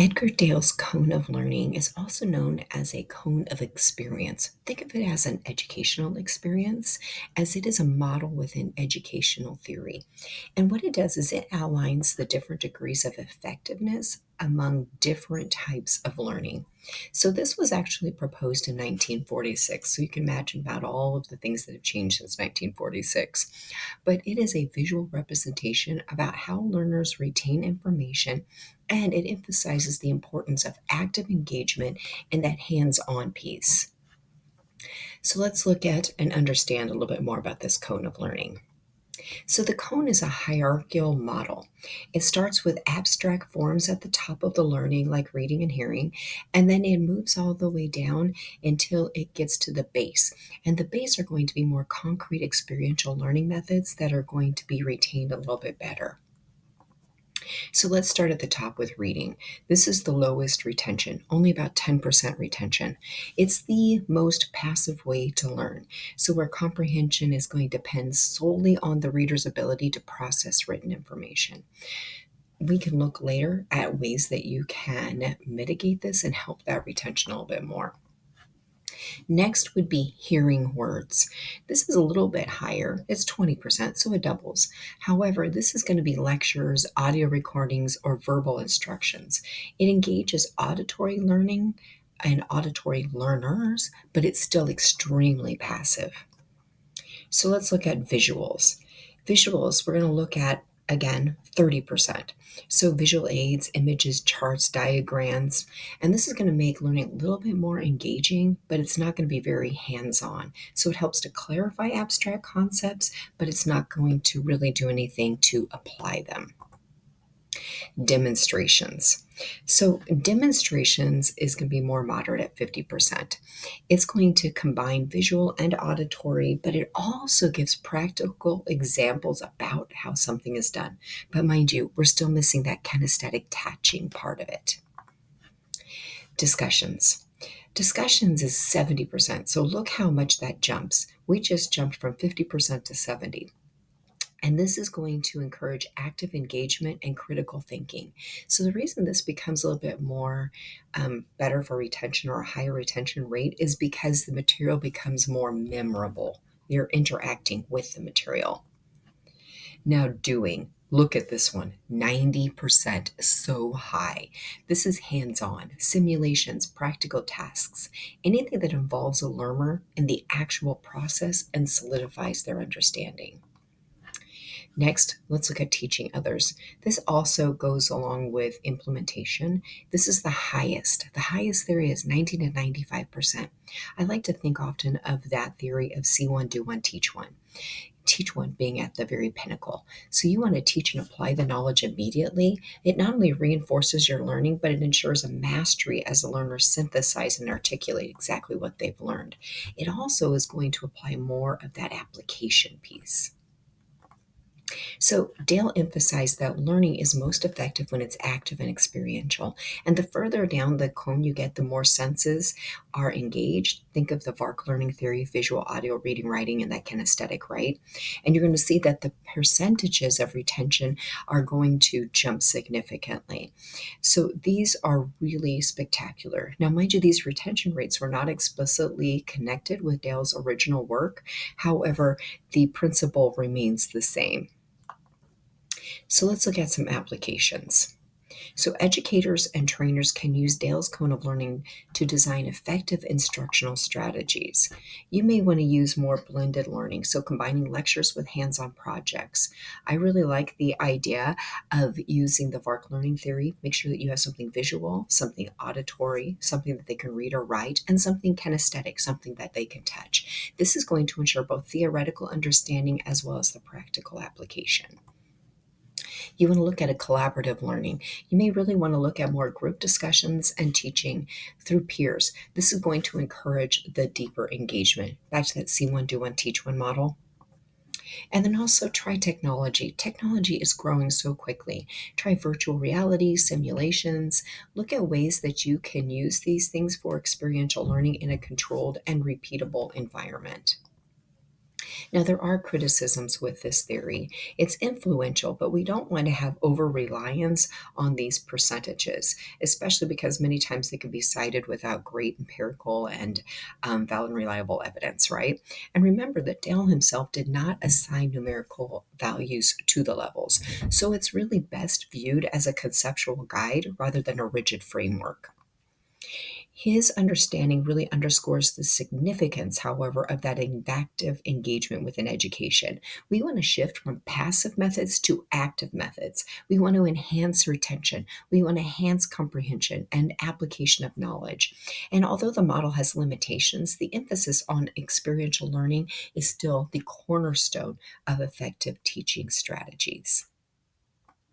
Edgar Dale's cone of learning is also known as a cone of experience. Think of it as an educational experience, as it is a model within educational theory. And what it does is it outlines the different degrees of effectiveness among different types of learning. So, this was actually proposed in 1946. So, you can imagine about all of the things that have changed since 1946. But it is a visual representation about how learners retain information, and it emphasizes the importance of active engagement and that hands on piece. So let's look at and understand a little bit more about this cone of learning. So the cone is a hierarchical model. It starts with abstract forms at the top of the learning, like reading and hearing, and then it moves all the way down until it gets to the base. And the base are going to be more concrete experiential learning methods that are going to be retained a little bit better. So let's start at the top with reading. This is the lowest retention, only about 10% retention. It's the most passive way to learn. So where comprehension is going to depend solely on the reader's ability to process written information. We can look later at ways that you can mitigate this and help that retention a little bit more. Next would be hearing words. This is a little bit higher. It's 20%, so it doubles. However, this is going to be lectures, audio recordings, or verbal instructions. It engages auditory learning and auditory learners, but it's still extremely passive. So let's look at visuals. Visuals, we're going to look at, again, 30%. So visual aids, images, charts, diagrams, and this is going to make learning a little bit more engaging, but it's not going to be very hands-on. So it helps to clarify abstract concepts, but it's not going to really do anything to apply them. Demonstrations. So demonstrations is going to be more moderate at 50%. It's going to combine visual and auditory, but it also gives practical examples about how something is done. But mind you, we're still missing that kinesthetic touching part of it. Discussions. Discussions is 70%. So look how much that jumps. We just jumped from 50% to 70. And this is going to encourage active engagement and critical thinking. So the reason this becomes a little bit more better for retention or a higher retention rate is because the material becomes more memorable. You're interacting with the material. Now doing. Look at this one, 90%, so high. This is hands-on, simulations, practical tasks, anything that involves a learner in the actual process and solidifies their understanding. Next, let's look at teaching others. This also goes along with implementation. This is the highest. The highest there is 90 to 95%. I like to think often of that theory of see one, do one, teach one. Teach one being at the very pinnacle. So you want to teach and apply the knowledge immediately. It not only reinforces your learning, but it ensures a mastery as the learners synthesize and articulate exactly what they've learned. It also is going to apply more of that application piece. So, Dale emphasized that learning is most effective when it's active and experiential. And the further down the cone you get, the more senses are engaged. Think of the VARC learning theory, visual, audio, reading, writing, and that kinesthetic, right? And you're going to see that the percentages of retention are going to jump significantly. So, these are really spectacular. Now, mind you, these retention rates were not explicitly connected with Dale's original work. However, the principle remains the same. So let's look at some applications. So educators and trainers can use Dale's Cone of Learning to design effective instructional strategies. You may want to use more blended learning, so combining lectures with hands-on projects. I really like the idea of using the VARC learning theory. Make sure that you have something visual, something auditory, something that they can read or write, and something kinesthetic, something that they can touch. This is going to ensure both theoretical understanding as well as the practical application. You want to look at a collaborative learning. You may really want to look at more group discussions and teaching through peers. This is going to encourage the deeper engagement. Back to that see one, do one, teach one model. And then also try technology. Technology is growing so quickly. Try virtual reality, simulations. Look at ways that you can use these things for experiential learning in a controlled and repeatable environment. Now, there are criticisms with this theory. It's influential, but we don't want to have over reliance on these percentages, especially because many times they can be cited without great empirical and valid and reliable evidence, right? And remember that Dale himself did not assign numerical values to the levels, so it's really best viewed as a conceptual guide rather than a rigid framework. His understanding really underscores the significance, however, of that active engagement within education. We want to shift from passive methods to active methods. We want to enhance retention. We want to enhance comprehension and application of knowledge. And although the model has limitations, the emphasis on experiential learning is still the cornerstone of effective teaching strategies.